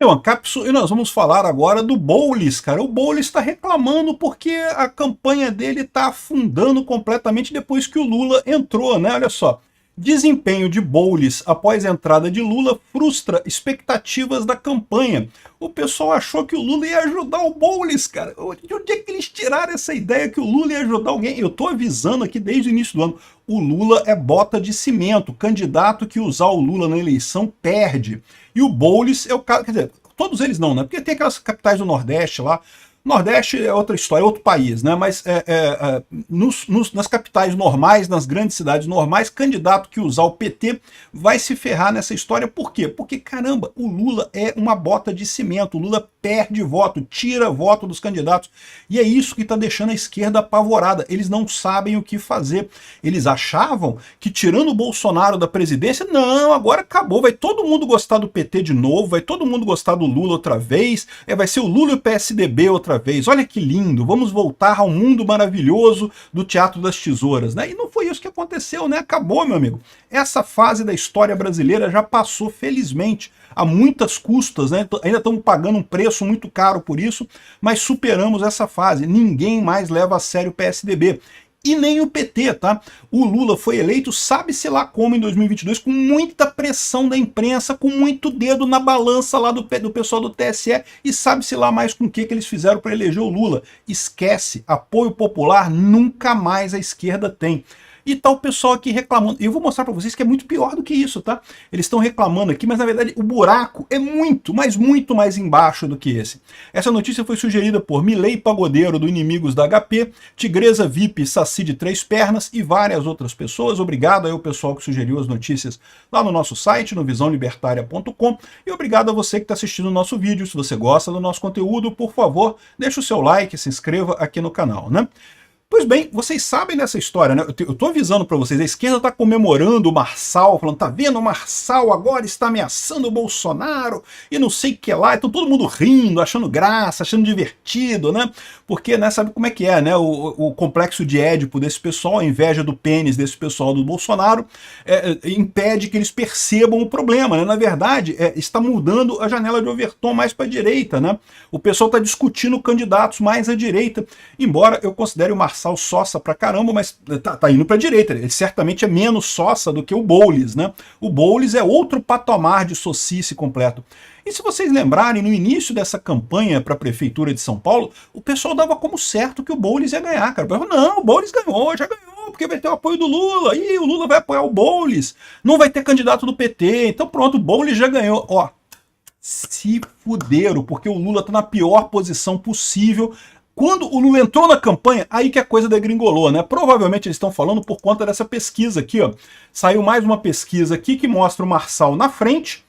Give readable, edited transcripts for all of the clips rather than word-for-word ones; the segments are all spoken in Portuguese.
Então, Capsu, e nós vamos falar agora do Boulos, cara. O Boulos está reclamando porque a campanha dele está afundando completamente depois que o Lula entrou, né? Olha só. Desempenho de Boulos após a entrada de Lula frustra expectativas da campanha. O pessoal achou que o Lula ia ajudar o Boulos, cara. De onde é que eles tiraram essa ideia que o Lula ia ajudar alguém? Eu tô avisando aqui desde o início do ano. O Lula é bota de cimento. Candidato que usar o Lula na eleição perde. E o Boulos é o cara, quer dizer, todos eles não, né? Porque tem aquelas capitais do Nordeste lá. Nordeste é outra história, é outro país, né? Mas nas capitais normais, nas grandes cidades normais, candidato que usar o PT vai se ferrar nessa história. Por quê? Porque, caramba, o Lula é uma bota de cimento. O Lula perde voto, tira voto dos candidatos. E é isso que está deixando a esquerda apavorada. Eles não sabem o que fazer. Eles achavam que tirando o Bolsonaro da presidência, não, agora acabou. Vai todo mundo gostar do PT de novo, vai todo mundo gostar do Lula outra vez, vai ser o Lula e o PSDB outra vez. Olha que lindo, vamos voltar ao mundo maravilhoso do Teatro das Tesouras, né? E não foi isso que aconteceu, né? Acabou, meu amigo. Essa fase da história brasileira já passou, felizmente, a muitas custas, né? Ainda estamos pagando um preço muito caro por isso, mas superamos essa fase. Ninguém mais leva a sério o PSDB. E nem o PT, tá? O Lula foi eleito, sabe-se lá como, em 2022, com muita pressão da imprensa, com muito dedo na balança lá do pessoal do TSE, e sabe-se lá mais com o que eles fizeram para eleger o Lula. Esquece, apoio popular nunca mais a esquerda tem. E tá o pessoal aqui reclamando. Eu vou mostrar para vocês que é muito pior do que isso, tá? Eles estão reclamando aqui, mas na verdade o buraco é muito, mas muito mais embaixo do que esse. Essa notícia foi sugerida por Milei Pagodeiro, do Inimigos da HP, Tigresa VIP, Saci de Três Pernas e várias outras pessoas. Obrigado aí ao pessoal que sugeriu as notícias lá no nosso site, no visãolibertaria.com. E obrigado a você que está assistindo o nosso vídeo. Se você gosta do nosso conteúdo, por favor, deixe o seu like, se inscreva aqui no canal, né? Pois bem, vocês sabem dessa história, né? Eu tô avisando para vocês, a esquerda está comemorando o Marçal, falando, tá vendo, o Marçal agora está ameaçando o Bolsonaro e não sei o que lá, então todo mundo rindo, achando graça, achando divertido, né? Porque, né, sabe como é que é, né? O complexo de Édipo desse pessoal, a inveja do pênis desse pessoal do Bolsonaro, impede que eles percebam o problema, né? Na verdade, está mudando a janela de Overton mais para a direita, né? O pessoal está discutindo candidatos mais à direita, embora eu considere o Marçal sossa pra caramba, mas tá indo pra direita. Ele certamente é menos sossa do que o Boulos, né? O Boulos é outro patamar de socice completo. E se vocês lembrarem, no início dessa campanha para a Prefeitura de São Paulo, o pessoal dava como certo que o Boulos ia ganhar, cara. Não, o Boulos ganhou, já ganhou, porque vai ter o apoio do Lula, e o Lula vai apoiar o Boulos, não vai ter candidato do PT, então pronto, o Boulos já ganhou. Ó, se fuderam, porque o Lula tá na pior posição possível. Quando o Lula entrou na campanha, aí que a coisa degringolou, né? Provavelmente eles estão falando por conta dessa pesquisa aqui, ó. Saiu mais uma pesquisa aqui que mostra o Marçal na frente,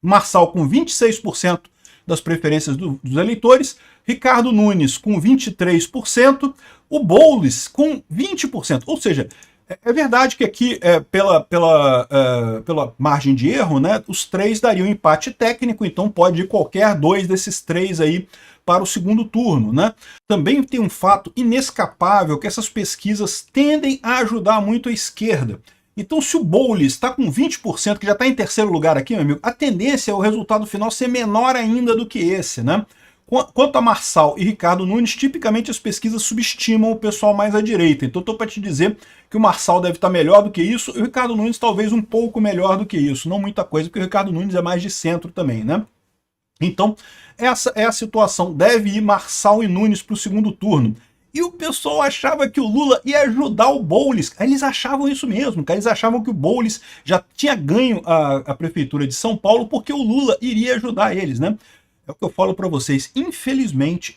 Marçal com 26% das preferências dos eleitores, Ricardo Nunes com 23%, o Boulos com 20%. Ou seja, é verdade que aqui, pela margem de erro, né, os três dariam empate técnico, então pode ir qualquer dois desses três aí para o segundo turno, né? Também tem um fato inescapável que essas pesquisas tendem a ajudar muito a esquerda. Então, se o Boulos está com 20%, que já está em terceiro lugar aqui, meu amigo, a tendência é o resultado final ser menor ainda do que esse, né? Quanto a Marçal e Ricardo Nunes, tipicamente as pesquisas subestimam o pessoal mais à direita. Então, estou para te dizer que o Marçal deve estar melhor do que isso, e o Ricardo Nunes talvez um pouco melhor do que isso. Não muita coisa, porque o Ricardo Nunes é mais de centro também, né? Então, essa é a situação. Deve ir Marçal e Nunes para o segundo turno. E o pessoal achava que o Lula ia ajudar o Boulos. Eles achavam isso mesmo, cara. Eles achavam que o Boulos já tinha ganho a prefeitura de São Paulo porque o Lula iria ajudar eles, né? É o que eu falo para vocês. Infelizmente,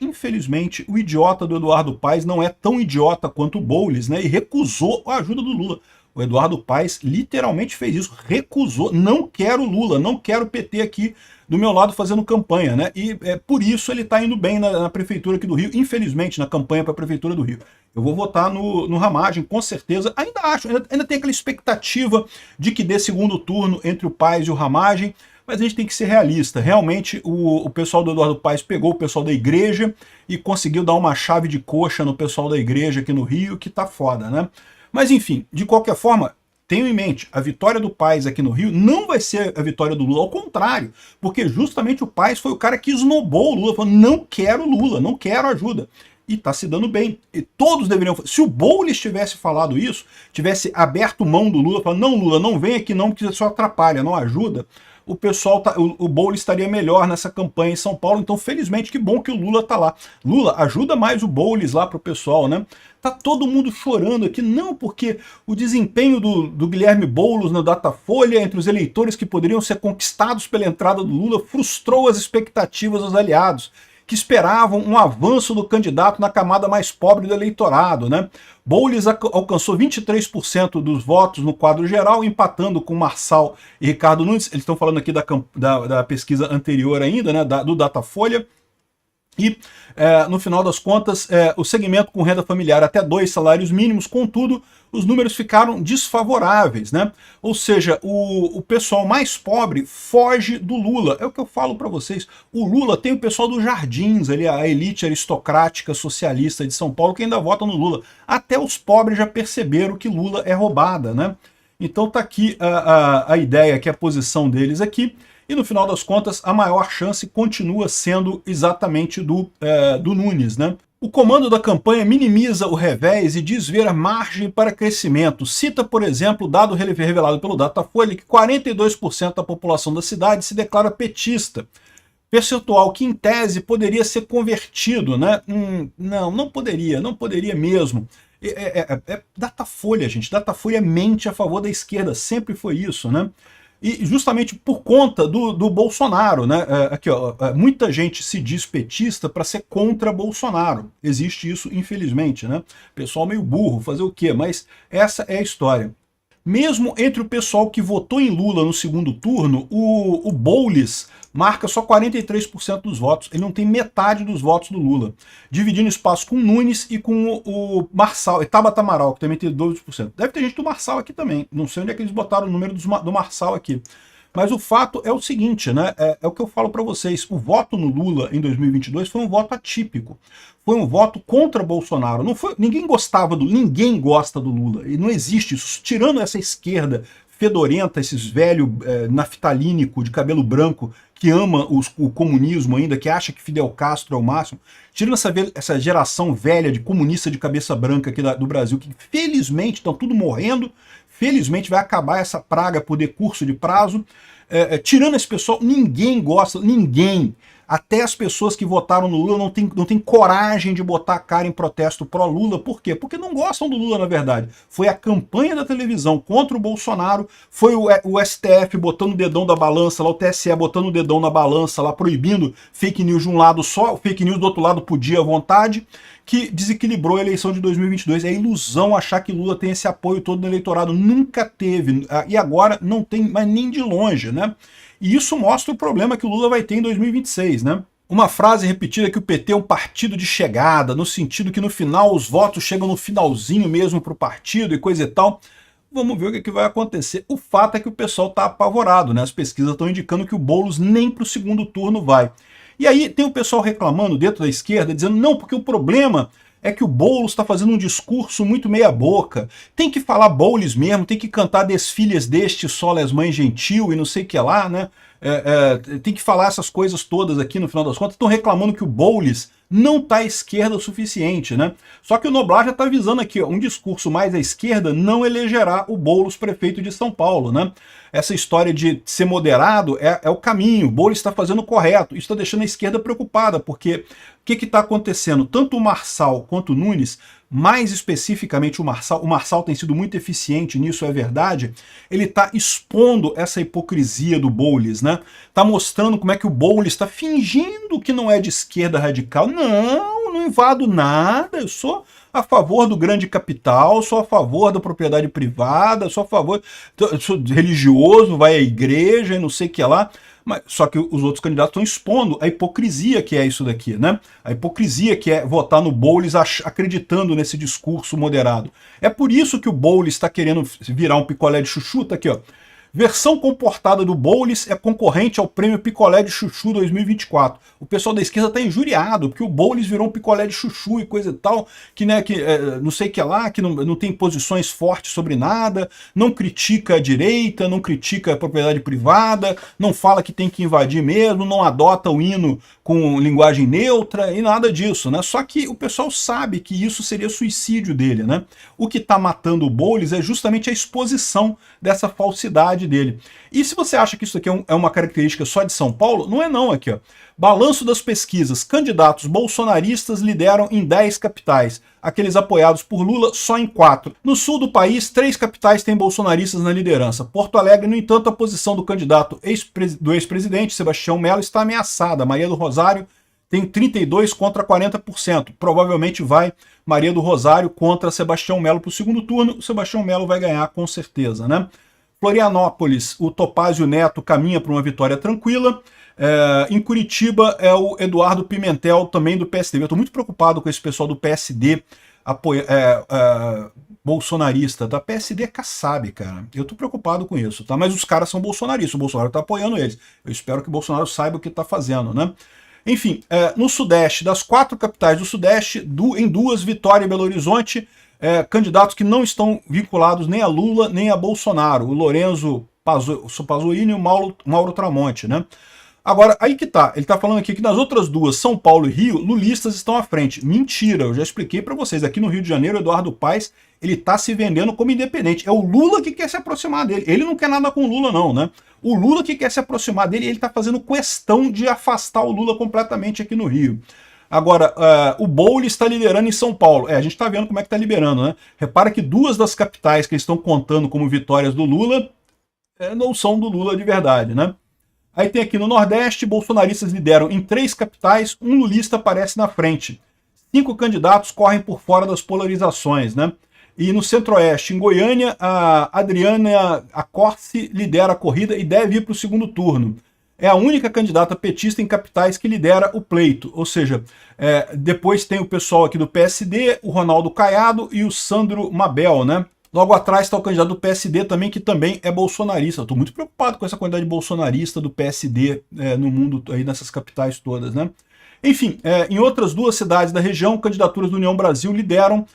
o idiota do Eduardo Paes não é tão idiota quanto o Boulos, né? E recusou a ajuda do Lula. O Eduardo Paes literalmente fez isso, recusou, não quero Lula, não quero PT aqui do meu lado fazendo campanha, né? E por isso ele está indo bem na prefeitura aqui do Rio, infelizmente, na campanha para a prefeitura do Rio. Eu vou votar no Ramagem, com certeza, ainda acho, ainda tem aquela expectativa de que dê segundo turno entre o Paes e o Ramagem, mas a gente tem que ser realista. Realmente, o pessoal do Eduardo Paes pegou o pessoal da igreja e conseguiu dar uma chave de coxa no pessoal da igreja aqui no Rio, que tá foda, né? Mas enfim, de qualquer forma, tenham em mente, a vitória do Paes aqui no Rio não vai ser a vitória do Lula, ao contrário, porque justamente o Paes foi o cara que esnobou o Lula, falou, não quero Lula, não quero ajuda. E está se dando bem. E todos deveriam... Se o Boulos tivesse falado isso, tivesse aberto mão do Lula, falando, não, Lula, não vem aqui não, porque isso só atrapalha, não ajuda, o pessoal, o Boulos estaria melhor nessa campanha em São Paulo. Então, felizmente, que bom que o Lula tá lá. Lula, ajuda mais o Boulos lá pro pessoal, né? Tá todo mundo chorando aqui, não porque o desempenho do Guilherme Boulos no Datafolha entre os eleitores que poderiam ser conquistados pela entrada do Lula frustrou as expectativas dos aliados, que esperavam um avanço do candidato na camada mais pobre do eleitorado, né? Boulos alcançou 23% dos votos no quadro geral, empatando com Marçal e Ricardo Nunes. Eles estão falando aqui da pesquisa anterior ainda, né, do Datafolha. E, no final das contas, o segmento com renda familiar até 2 salários mínimos, contudo, os números ficaram desfavoráveis, né? Ou seja, o pessoal mais pobre foge do Lula. É o que eu falo para vocês. O Lula tem o pessoal dos Jardins, ali, a elite aristocrática socialista de São Paulo, que ainda vota no Lula. Até os pobres já perceberam que Lula é roubada, né? Então tá aqui a ideia, que é a posição deles aqui. E no final das contas, a maior chance continua sendo exatamente do Nunes, né? O comando da campanha minimiza o revés e diz ver a margem para crescimento. Cita, por exemplo, o dado revelado pelo Datafolha, que 42% da população da cidade se declara petista. Percentual que, em tese, poderia ser convertido, né? Não poderia mesmo. Datafolha, gente. Datafolha mente a favor da esquerda, sempre foi isso, né? E justamente por conta do Bolsonaro, né? Aqui, ó, muita gente se diz petista para ser contra Bolsonaro. Existe isso, infelizmente, né? Pessoal meio burro, fazer o quê? Mas essa é a história. Mesmo entre o pessoal que votou em Lula no segundo turno, o Boulos marca só 43% dos votos. Ele não tem metade dos votos do Lula. Dividindo espaço com o Nunes e com o Marçal, e Tabata Amaral, que também tem 12%. Deve ter gente do Marçal aqui também. Não sei onde é que eles botaram o número do Marçal aqui. Mas o fato é o seguinte, né? É o que eu falo para vocês. O voto no Lula em 2022 foi um voto atípico. Foi um voto contra Bolsonaro. Não foi, ninguém gosta do Lula. E não existe isso. Tirando essa esquerda fedorenta, esses velhos naftalínico de cabelo branco que ama o comunismo ainda, que acha que Fidel Castro é o máximo, tirando essa geração velha de comunista de cabeça branca aqui do Brasil, que felizmente estão tudo morrendo, felizmente vai acabar essa praga por decurso de prazo. Tirando esse pessoal, ninguém gosta, ninguém. Até as pessoas que votaram no Lula não tem coragem de botar a cara em protesto pró-Lula. Por quê? Porque não gostam do Lula, na verdade. Foi a campanha da televisão contra o Bolsonaro, foi o STF botando o dedão da balança, lá o TSE botando o dedão na balança, lá proibindo fake news de um lado só, fake news do outro lado podia à vontade, que desequilibrou a eleição de 2022. É ilusão achar que Lula tem esse apoio todo no eleitorado. Nunca teve. E agora não tem mais nem de longe, né? E isso mostra o problema que o Lula vai ter em 2026, né? Uma frase repetida que o PT é um partido de chegada, no sentido que no final os votos chegam no finalzinho mesmo para o partido e coisa e tal. Vamos ver o que vai acontecer. O fato é que o pessoal está apavorado, né? As pesquisas estão indicando que o Boulos nem para o segundo turno vai. E aí tem o pessoal reclamando dentro da esquerda, dizendo não, porque o problema é que o Boulos está fazendo um discurso muito meia boca. Tem que falar Boulos mesmo, tem que cantar desfilhas deste Sole as Mães Gentil e não sei o que lá, né? Tem que falar essas coisas todas aqui no final das contas. Estão reclamando que o Boulos não está à esquerda o suficiente, né? Só que o Noblar já está avisando aqui, ó, um discurso mais à esquerda não elegerá o Boulos prefeito de São Paulo, né? Essa história de ser moderado é o caminho, o Boulos está fazendo o correto. Isso está deixando a esquerda preocupada, porque o que está acontecendo? Tanto o Marçal quanto o Nunes, mais especificamente o Marçal tem sido muito eficiente nisso, é verdade, ele está expondo essa hipocrisia do Boulos, né? Está mostrando como é que o Boulos está fingindo que não é de esquerda radical. Não invado nada, eu sou a favor do grande capital, sou a favor da propriedade privada, sou a favor, sou religioso, vai à igreja e não sei o que lá. Mas, só que os outros candidatos estão expondo a hipocrisia que é isso daqui, né? A hipocrisia que é votar no Boulos acreditando nesse discurso moderado. É por isso que o Boulos está querendo virar um picolé de chuchu, tá aqui, ó. Versão comportada do Boulos é concorrente ao prêmio Picolé de Chuchu 2024. O pessoal da esquerda está injuriado, porque o Boulos virou um picolé de chuchu e coisa e tal, que, né, não sei o que lá, que não tem posições fortes sobre nada, não critica a direita, não critica a propriedade privada, não fala que tem que invadir mesmo, não adota o hino com linguagem neutra e nada disso, né? Só que o pessoal sabe que isso seria suicídio dele, né? O que está matando o Boulos é justamente a exposição dessa falsidade dele. E se você acha que isso aqui é uma característica só de São Paulo, não é não aqui, ó. Balanço das pesquisas, candidatos bolsonaristas lideram em 10 capitais, aqueles apoiados por Lula só em 4. No sul do país, 3 capitais têm bolsonaristas na liderança. Porto Alegre, no entanto, a posição do candidato do ex-presidente, Sebastião Melo, está ameaçada. Maria do Rosário tem 32% contra 40%. Provavelmente vai Maria do Rosário contra Sebastião Melo para o segundo turno. O Sebastião Melo vai ganhar com certeza, né? Florianópolis, o Topázio Neto caminha para uma vitória tranquila. Em Curitiba é o Eduardo Pimentel, também do PSD. Eu estou muito preocupado com esse pessoal do PSD bolsonarista, tá? PSD é Kassab, cara. Eu estou preocupado com isso, tá? Mas os caras são bolsonaristas, o Bolsonaro está apoiando eles. Eu espero que o Bolsonaro saiba o que está fazendo, né? Enfim, no Sudeste, das 4 capitais do Sudeste, em 2, Vitória e Belo Horizonte, candidatos que não estão vinculados nem a Lula nem a Bolsonaro, o Lorenzo Pasolini e o Mauro Tramonte, né? Agora, aí que tá, ele tá falando aqui que nas outras 2, São Paulo e Rio, lulistas estão à frente. Mentira, eu já expliquei para vocês, aqui no Rio de Janeiro, Eduardo Paes, ele tá se vendendo como independente. É o Lula que quer se aproximar dele, ele não quer nada com o Lula não, né? O Lula que quer se aproximar dele, ele tá fazendo questão de afastar o Lula completamente aqui no Rio. Agora, o Boulos está liderando em São Paulo. A gente está vendo como é que está liberando, né? Repara que 2 das capitais que eles estão contando como vitórias do Lula não são do Lula de verdade, né? Aí tem aqui no Nordeste, bolsonaristas lideram em 3 capitais, um lulista aparece na frente. 5 candidatos correm por fora das polarizações, né? E no Centro-Oeste, em Goiânia, a Adriana Acorce lidera a corrida e deve ir para o segundo turno. É a única candidata petista em capitais que lidera o pleito, ou seja, depois tem o pessoal aqui do PSD, o Ronaldo Caiado e o Sandro Mabel, né? Logo atrás está o candidato do PSD também, que também é bolsonarista. Estou muito preocupado com essa quantidade de bolsonarista do PSD no mundo, aí nessas capitais todas, né? Enfim, em outras 2 cidades da região, candidaturas do União Brasil lideram,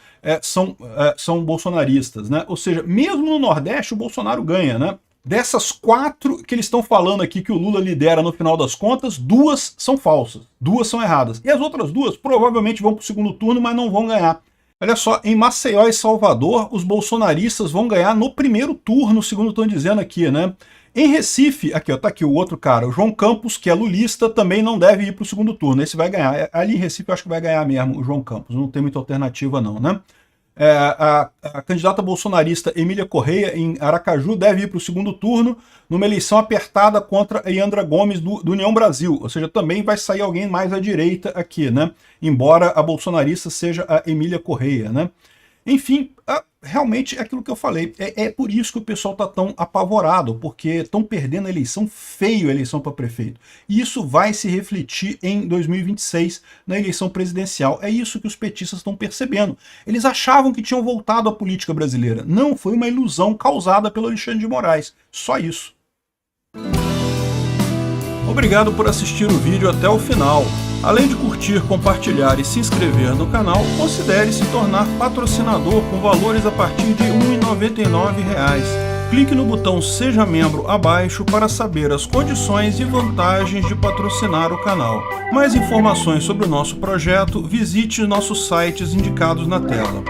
são bolsonaristas, né? Ou seja, mesmo no Nordeste o Bolsonaro ganha, né? Dessas 4 que eles estão falando aqui que o Lula lidera no final das contas, 2 são falsas, 2 são erradas. E as outras 2 provavelmente vão para o segundo turno, mas não vão ganhar. Olha só, em Maceió e Salvador, os bolsonaristas vão ganhar no primeiro turno, segundo estão dizendo aqui, né? Em Recife, aqui, ó, tá aqui o outro cara, o João Campos, que é lulista, também não deve ir para o segundo turno. Esse vai ganhar. Ali em Recife eu acho que vai ganhar mesmo o João Campos, não tem muita alternativa não, né? A candidata bolsonarista Emília Correia, em Aracaju, deve ir para o segundo turno, numa eleição apertada contra a Yandra Gomes do União Brasil. Ou seja, também vai sair alguém mais à direita aqui, né? Embora a bolsonarista seja a Emília Correia, né? Enfim, realmente é aquilo que eu falei. É por isso que o pessoal está tão apavorado, porque estão perdendo a eleição feio, a eleição para prefeito. E isso vai se refletir em 2026, na eleição presidencial. É isso que os petistas estão percebendo. Eles achavam que tinham voltado à política brasileira. Não, foi uma ilusão causada pelo Alexandre de Moraes. Só isso. Obrigado por assistir o vídeo até o final. Além de curtir, compartilhar e se inscrever no canal, considere se tornar patrocinador com valores a partir de R$ 1,99. Clique no botão Seja Membro abaixo para saber as condições e vantagens de patrocinar o canal. Mais informações sobre o nosso projeto, visite nossos sites indicados na tela.